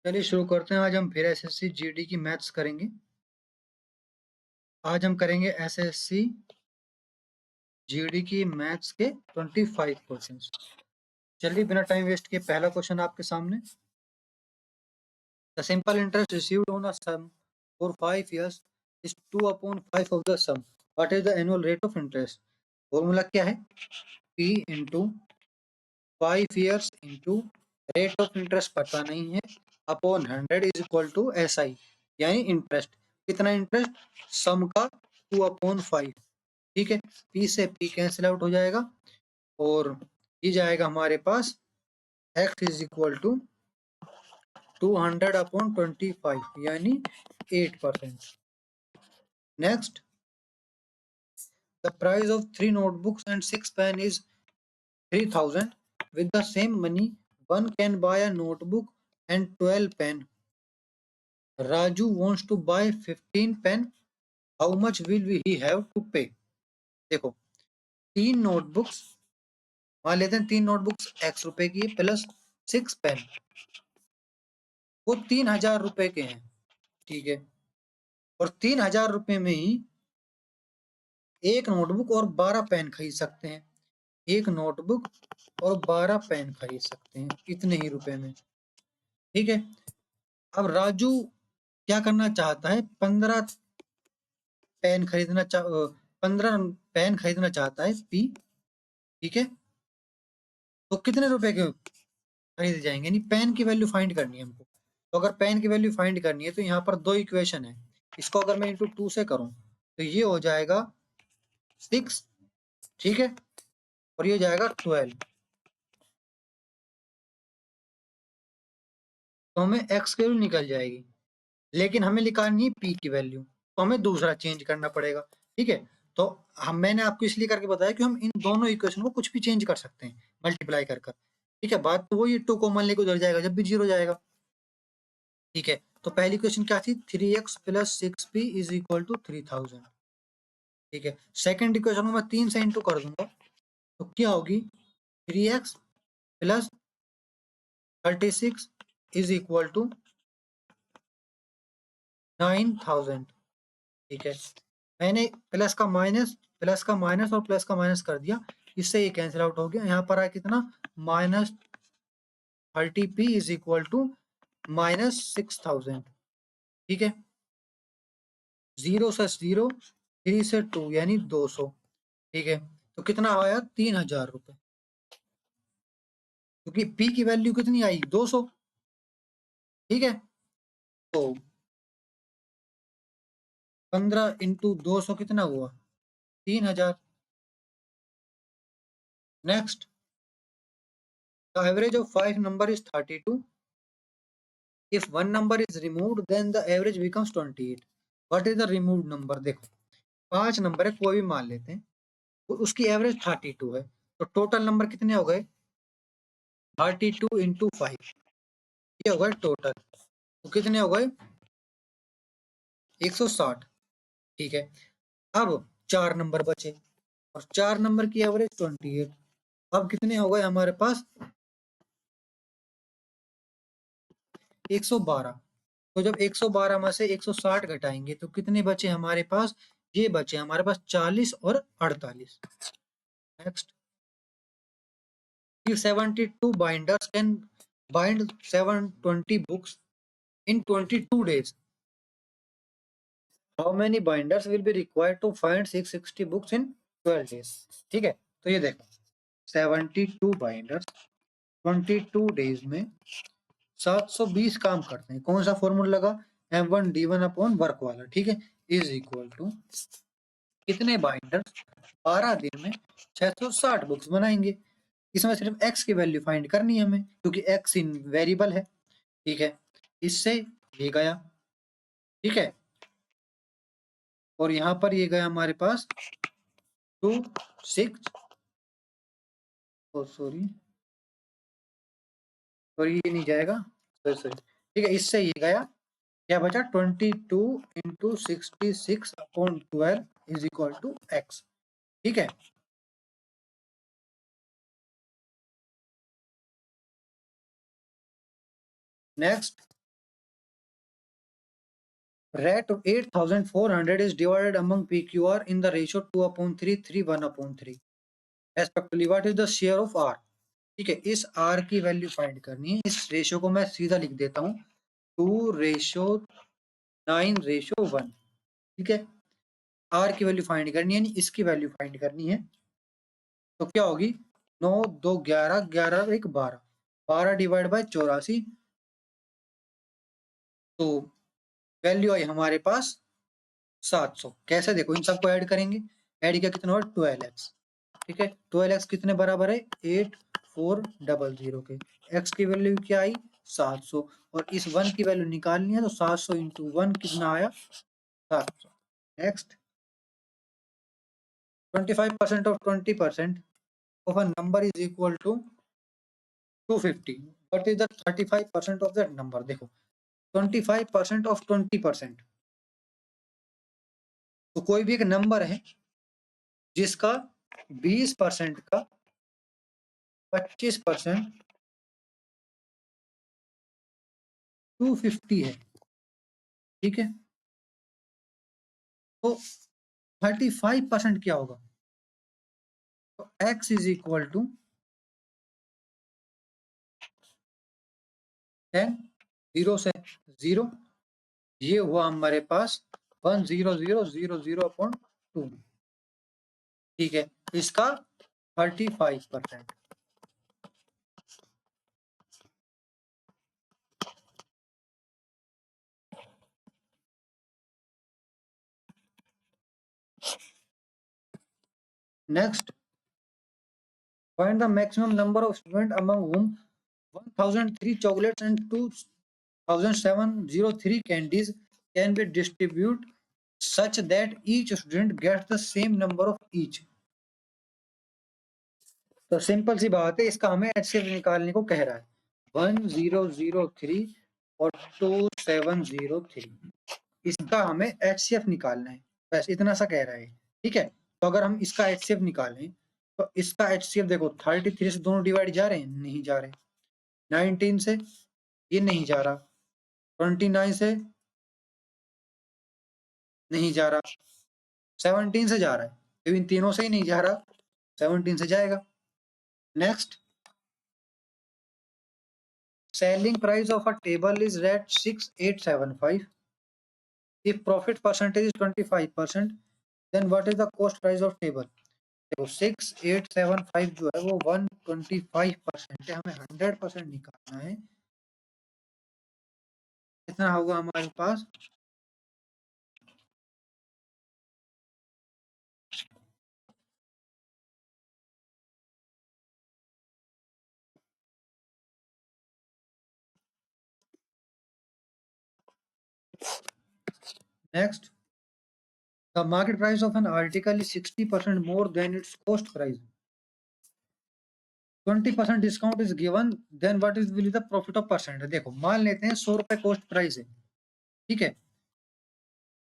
चलिए शुरू करते हैं। आज हम फिर एसएससी जीडी की मैथ्स करेंगे। आज हम करेंगे एसएससी जीडी की मैथ्स के 25 क्वेश्चंस। चलिए बिना टाइम वेस्ट किए पहला क्वेश्चन आपके सामने। The simple interest received on a sum for 5 years is 2/5 of the sum. What is the annual rate of interest? फॉर्मूला क्या है? P into 5 years into rate of interest पता नहीं है upon 100 is equal to SI, यानी interest. कितना interest? Sum का 2/5। ठीक है, P से P कैंसिल आउट हो जाएगा और ये जाएगा हमारे पास x इज इक्वल टू 200/25 यानी 8%। Next, the price of 3 notebooks and 6 pen is 3000. With the same money one can buy a notebook and 12 pen. Raju wants to buy 15 pen. How much will he have to pay? देखो, 3 notebooks मान लेते हैं, 3 notebooks x रुपए की plus 6 pen, वो 3000 रुपए के हैं। ठीक है, और 3000 रुपए में ही एक नोटबुक और 12 पेन खरीद सकते हैं। एक नोटबुक और 12 पेन खरीद सकते हैं इतने ही रुपए में। ठीक है, अब राजू क्या करना चाहता है? 15 पेन खरीदना 15 पेन खरीदना चाहता है पी। ठीक है, तो कितने रुपए के खरीदे जाएंगे? यानी पेन की वैल्यू फाइंड करनी है हमको। तो अगर पेन की वैल्यू फाइंड करनी है तो यहाँ पर दो इक्वेशन है। इसको अगर मैं इंटू 2 से करूं तो ये हो जाएगा 6। ठीक है, और ये जाएगा 12। तो हमें x की वैल्यू निकल जाएगी, लेकिन हमें निकालनी है p की वैल्यू, तो हमें दूसरा चेंज करना पड़ेगा। ठीक है, तो मैंने आपको इसलिए करके बताया कि हम इन दोनों इक्वेशन को कुछ भी चेंज कर सकते हैं मल्टीप्लाई कर कर। ठीक है, बात तो वही, 2 कॉमन लेके उधर जाएगा जब भी 0 जाएगा। ठीक है, तो पहली क्वेश्चन क्या थी? 3x plus 6p is equal to 3000। ठीक है, सेकंड इक्वेशन को मैं 3 से इंटू कर दूंगा तो क्या होगी? 3x plus 36 is equal to 9000। ठीक है, मैंने प्लस का माइनस और प्लस का माइनस कर दिया, इससे ये कैंसिल आउट हो गया। यहाँ पर आया कितना? -30p is equal to -6000। ठीक है, 0 से 0, 3 से 2 यानी 200। ठीक है, तो कितना आया? 3000 रुपए, क्योंकि p की वैल्यू कितनी आई? 200। ठीक है, तो 15 इंटू 200 कितना हुआ? 3000। Next, the average of 5 number is 32. If one number is removed, then the average becomes 28. What is the removed number? देखो, 5 नंबर है, कोई भी मान लेते हैं, तो उसकी एवरेज 32 है, तो टोटल नंबर कितने हो गए? 32 इंटू 5, ये हो गए टोटल, तो कितने हो गए? 160। ठीक है, अब 4 नंबर बचे और 4 नंबर की एवरेज 28। अब कितने हो गए हमारे पास? 112। तो जब 112 में से 160 घटाएंगे तो कितने बचे हमारे पास? ये बचे हमारे पास 40 और 48। Next, if 72 binders can bind 720 books in 22 days, how many binders will be required to find 660 books in 12 days? ठीक है, तो ये देखो, 72 बाइंडर्स 22 डेज में 720 काम करते हैं। कौन सा फॉर्मूला लगा? M1D1 अपॉन वर्क वाला। ठीक है, इज इक्वल टू कितने बाइंडर्स 12 दिन में 660 बुक्स बनाएंगे। इसमें सिर्फ x की वैल्यू फाइंड करनी है हमें, क्योंकि x इन वेरिएबल है। ठीक है, इससे ये गया। ठीक है, और यहाँ पर ये गया हमारे पास 2 6, सॉरी ये नहीं जाएगा, सॉरी। ठीक है, इससे ये गया, क्या बचा? 22 into 66 upon 12 is equal to x। ठीक है, next, Rate of 8400 is divided among PQR in the ratio 2/3, 3, 1/3 respectively. What is the share of R? ठीक है, इस R की वैल्यू फाइंड करनी है। इस रेशियो को मैं सीधा लिख देता हूँ 2:9:1। ठीक है, R की वैल्यू फाइंड करनी है, यानी इसकी वैल्यू फाइंड करनी है। तो क्या होगी 9 2 11 11 1 12 12 डिवाइड बाय 84। तो वैल्यू आई हमारे पास 700। कैसे, देखो इन सबको ऐड करेंगे, ऐड किया कितना हुआ 12x। ठीक है, 12x कितने बराबर है 8400 के। x की वैल्यू क्या आई 700 और इस 1 की वैल्यू निकालनी है, तो 700 इंटू 1 कितना आया 700। Next, 25% of 20% of a number is equal to 250. What is the 35% of that number? देखो 25% of 20%, तो कोई भी एक नंबर है जिसका 20% का 25% 250 है। ठीक है, तो 35% क्या होगा, तो x इज इक्वल टू 10 0 से 0, ये हुआ हमारे पास 100,000/2। ठीक है, इसका 35%। Next, find the maximum number of students among whom 1003 chocolates and 2703 candies can be distributed such that each student gets the same number of each. तो सिंपल सी बात है, इसका हमें HCF निकालने को कह रहा है 1003 और 2703, इसका हमें HCF निकालना है, बस इतना सा कह रहा है। ठीक है, तो अगर हम इसका HCF निकालें तो इसका HCF देखो 33 से दोनों डिवाइड जा रहे हैं, नहीं जा रहे। 19 से ये नहीं जा रहा, 29 से नहीं जा रहा, 17 से जा रहा है, तो इन तीनों से ही नहीं जा रहा, 17 से जाएगा। Next, selling price of a table is at 6875. If profit percentage is 25%, then what is the cost price of table? देखो 6875 जो है वो 125% है, हमें 100% निकालना है। कितना होगा हमारे पास, next, the market price of an article is 60% more than its cost price. 20% discount is given, then what is will be the profit of percent. देखो मान लेते हैं 100 रुपए कॉस्ट प्राइस है। ठीक है,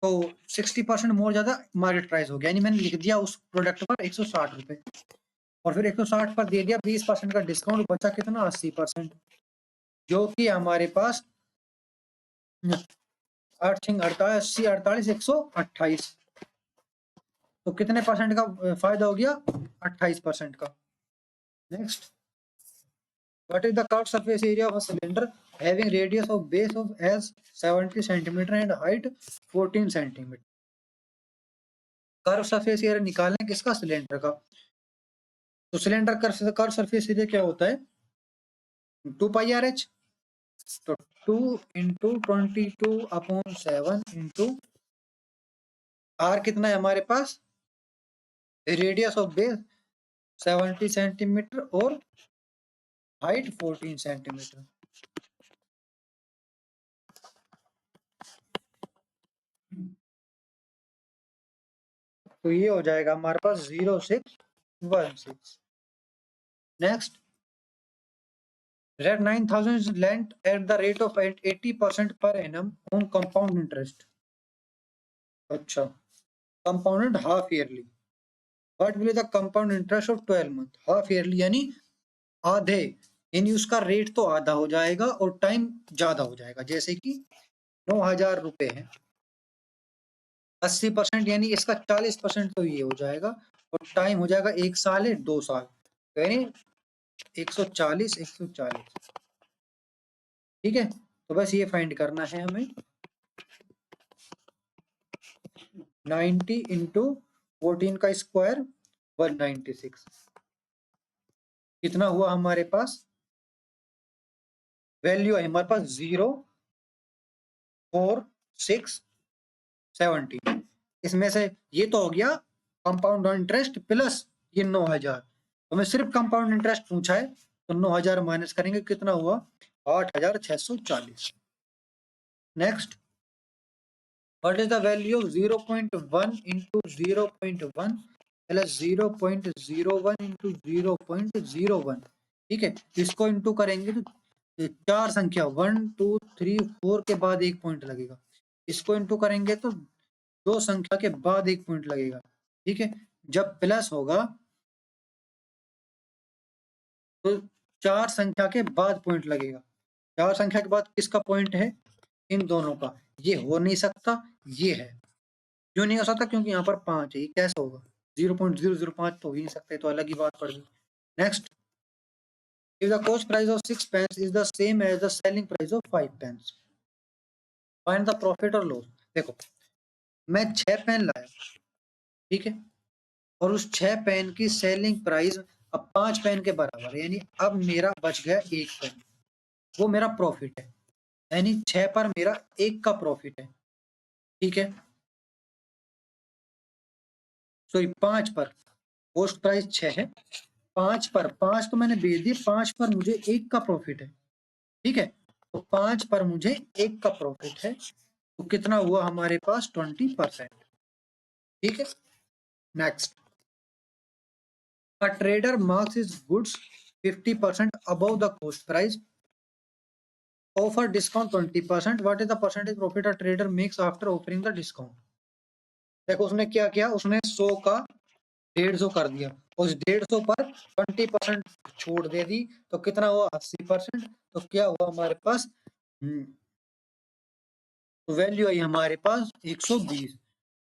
तो 60% मोर ज्यादा मार्केट प्राइस हो गया, यानी मैंने लिख दिया उस प्रोडक्ट पर 160 रुपए और फिर 160 पर दे दिया 20% का डिस्काउंट, बचा कितना 80%, जो कि हमारे पास 88 48 128, तो कितने परसेंट का फायदा हो गया 28% का। Next, what is the curved surface area of a cylinder having radius of base of as 70 centimeter and height 14 centimeter? Curve surface area निकालना है किसका, सिलेंडर का। तो सिलेंडर कर्व सरफेस एरिया क्या होता है 2πRH, तो 2 इंटू 22/7 इंटू R कितना है हमारे पास, रेडियस ऑफ बेस 70 सेंटीमीटर और हाइट 14 सेंटीमीटर। तो ये हो जाएगा हमारे पास 0616। Next, that 9,000 is lent at the rate of 80% per annum on compound interest. अच्छा, compounded half yearly. What will be the compound interest of 12 month? Half yearly यानी आधे, यानी उसका रेट तो आधा हो जाएगा और टाइम ज्यादा हो जाएगा। जैसे कि 9,000 रुपए है, 80% यानी इसका 40% तो ये हो जाएगा, और टाइम हो जाएगा 1 साल है 2 साल, यानी 140 140। ठीक है, तो बस ये फाइंड करना है हमें। 90 इंटू 14 का स्क्वायर 196, कितना हुआ हमारे पास? वैल्यू है हमारे पास 04670। इसमें से ये तो हो गया कंपाउंड इंटरेस्ट प्लस ये 9000, हमें सिर्फ कंपाउंड इंटरेस्ट पूछा है, तो 9000 माइनस करेंगे, कितना हुआ? 8640। Next, what is the value of 0.1 into 0.1 plus 0.01 into 0.01? ठीक है, इसको इंटू करेंगे तो चार संख्या 1 2 3 4 के बाद एक पॉइंट लगेगा, इसको इंटू करेंगे तो दो संख्या के बाद एक पॉइंट लगेगा। ठीक है, जब प्लस होगा तो चार संख्या के बाद पॉइंट लगेगा। चार संख्या के बाद किसका पॉइंट है? इन दोनों का। ये हो नहीं सकता, ये है। क्यों नहीं हो सकता? क्योंकि यहाँ पर 5 है, ये कैसे होगा? 0.005 तो हो ही नहीं सकते, तो अलग ही बात पड़ गई। Next, if the cost price of 6 pence is the same as the selling price of 5 pence, find the profit or loss। देखो, मैं 6 पेन लाया, ठीक है, और उस 6 पेन की सेलिंग प्राइस अब 5 पेन के बराबर है, यानी अब मेरा बच गया 1 पेन, वो मेरा प्रॉफिट है, यानी 6 पर मेरा 1 का प्रॉफिट है। ठीक है, सॉरी 5 पर, कॉस्ट प्राइस 6 है, 5 पर, 5 तो मैंने बेच दिए, 5 पर मुझे 1 का प्रॉफिट है। ठीक है, तो 5 पर मुझे 1 का प्रॉफिट है, तो कितना हुआ हमारे पास? 20%। ठीक है, next, a trader marks his goods 50% above the cost price, offer discount 20%, what is the percentage profit a trader makes after offering the discount? देखो उसने क्या किया, उसने 100 का 150 कर दिया, उस 150 पर 20% छूट दे दी, तो कितना हुआ? 80%। तो क्या हुआ हमारे पास? तो वैल्यू आई हमारे पास 120,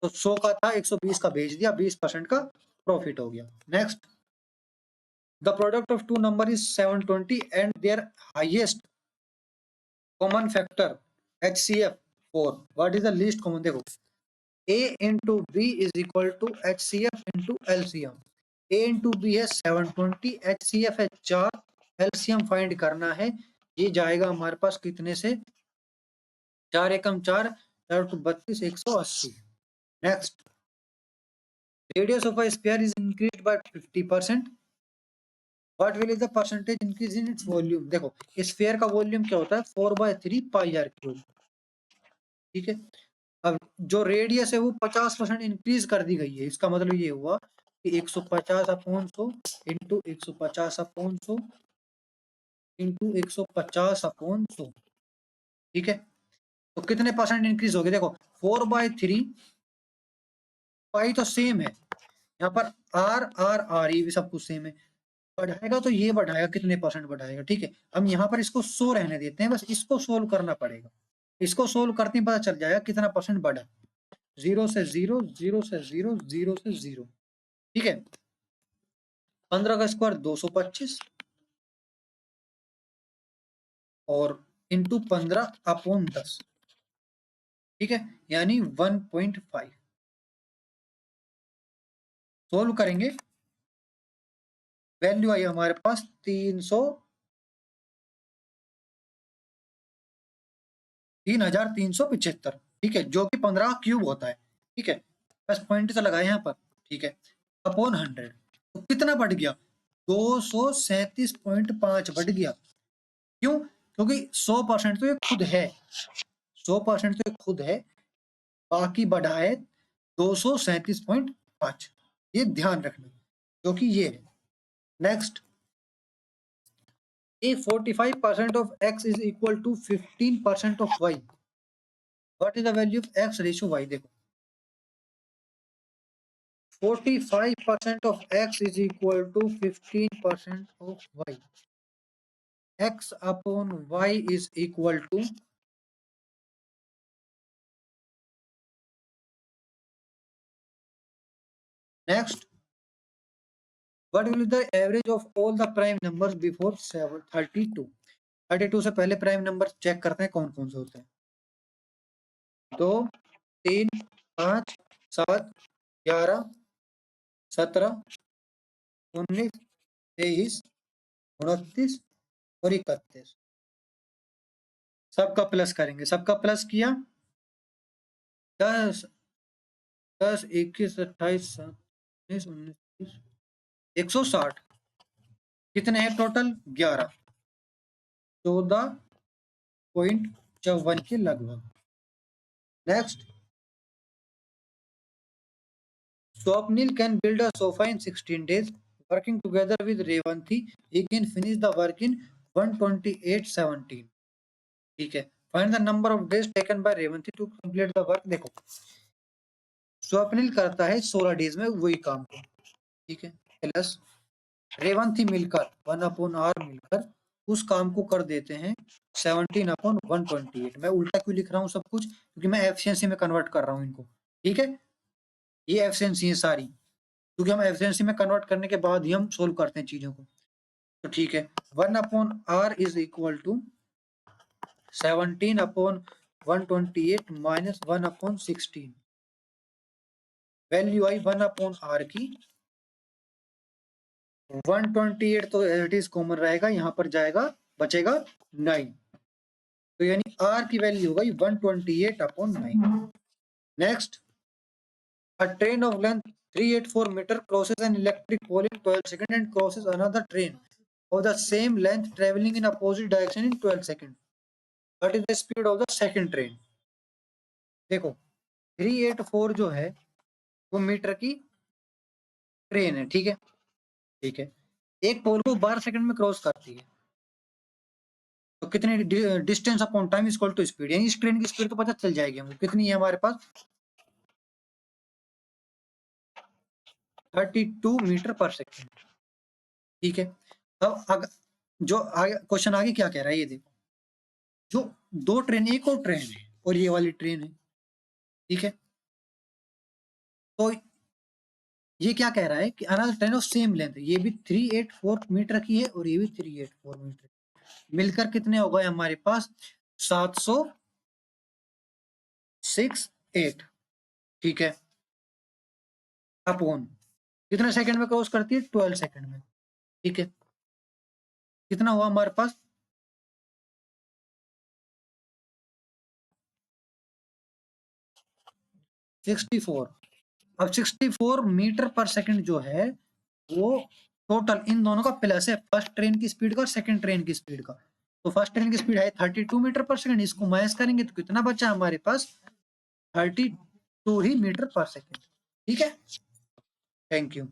तो 100 का था 120 का भेज दिया, 20% का प्रॉफिट हो गया। Next, the product of two number is 720 and their highest common factor HCF 4, what is the least common? देखो, A into B is equal to HCF into LCM। A into B है 720, HCF है 4, LCM find करना है। ये जाएगा हमारे पास कितने से? 4 एकम 4, 4 टू 32, 180। Next, radius of a sphere is increased by 50%, what will is the percentage increase in its volume? देखो, स्फीयर का वॉल्यूम क्या होता है? 4/3 पाई आर क्यूब। ठीक है, अब जो रेडियस है वो 50% इंक्रीज कर दी गई है, इसका मतलब ये हुआ कि 150 upon 100 into 150 upon 100 into 150 upon 100। ठीक है, तो कितने परसेंट इंक्रीज हो गए? देखो, 4/3 पाई तो सेम है, यहाँ पर आर आर आर ये भी सब कुछ सेम है, बढ़ाएगा तो ये बढ़ाएगा, कितने परसेंट बढ़ाएगा? ठीक है, हम यहाँ पर इसको 100 रहने देते हैं, बस इसको सोल्व करना पड़ेगा। इसको सोल्व करते ही पता चल जाएगा कितना परसेंट बढ़ा। 0 से 0, 0 से 0, 0 से 0। ठीक है, 15 का स्क्वायर 225 और इंटू 15 अपॉन 10। ठीक है, यानी 1.5। सोल्व करेंगे, वैल्यू आई हमारे पास 3375। ठीक है, जो कि 15 क्यूब होता है। ठीक है, बस पॉइंट तो लगाए यहाँ पर। ठीक है, अपॉन 100, तो कितना बढ़ गया? 237.5 बढ़ गया। क्यों? क्योंकि 100% तो ये खुद है, 100% तो ये खुद है, बाकी बढ़ा है 237.5, ये ध्यान रखना, क्योंकि ये है। Next, if 45% of x is equal to 15% of y, what is the value of x ratio y? देखो, 45% of x is equal to 15% of y, x upon y is equal to next, what will the average of all the prime numbers before 32? 32 से पहले prime number check करते हैं कौन कौन से होते हैं। 2, 3, 5, 7, 11, 17, 19, 23, 29 और 31। सबका प्लस करेंगे, सबका प्लस किया 10, 10, 21, 28, 19, 19, 160। कितने हैं टोटल? 11, 14.54 के लगभग। Next, Swapnil can build a sofa in 16 days. Working together with Revanthi, he can finish the work in 128.17. ठीक है, find the number of days taken by Revanthi to complete the work. देखो, स्वप्निल करता है 16 days में वही काम को, ठीक है, प्लस रेवंती मिलकर 1/r मिलकर उस काम को कर देते हैं 17/128। मैं उल्टा क्यों लिख रहा हूँ सब कुछ? क्योंकि मैं एफिशिएंसी में कन्वर्ट कर रहा हूँ इनको, ठीक है, ये एफिशिएंसी है सारी, क्योंकि हम एफिशिएंसी में कन्वर्ट करने के बाद ही हम सोल्व करते हैं चीजों को। तो ठीक है, 1/r is equal to 17/128 minus 1/16। Value आई 1/r की 128, तो एज इट इज कॉमन रहेगा, यहाँ पर जाएगा, बचेगा 9। तो यानी r की वैल्यू होगी 128/9। Next, a train of length 384 meter crosses an electric pole in 12 seconds and crosses another train of the same length traveling in opposite direction in 12 seconds. What is the speed of the second train? देखो, 384 जो है वो metre की train है, ठीक है, ठीक है, एक पोल को 12 सेकंड में क्रॉस करती है, तो कितनी distance upon time equal to speed, यानी इस ट्रेन की स्पीड तो पता चल जाएगी हमको कितनी है हमारे पास, 32 मीटर पर सेकंड, ठीक है। अब जो आगे क्वेश्चन आगे क्या कह रहा है ये देखो, जो दो ट्रेन, एक और ट्रेन है और ये वाली ट्रेन है, ठीक है, तो ये क्या कह रहा है कि another train of same length, ये भी 384 मीटर की है और ये भी 384 मीटर, मिलकर कितने हो गए हमारे पास 768, ठीक है, अपॉन कितने सेकंड में क्रॉस करती है 12 सेकंड में, ठीक है, कितना हुआ हमारे पास 64। अब 64 मीटर पर सेकंड जो है वो टोटल इन दोनों का प्लस है, फर्स्ट ट्रेन की स्पीड का और सेकंड ट्रेन की स्पीड का। तो फर्स्ट ट्रेन की स्पीड है 32 मीटर पर सेकंड, इसको माइनस करेंगे तो कितना बचा हमारे पास 32 ही मीटर पर सेकंड, ठीक है। Thank you.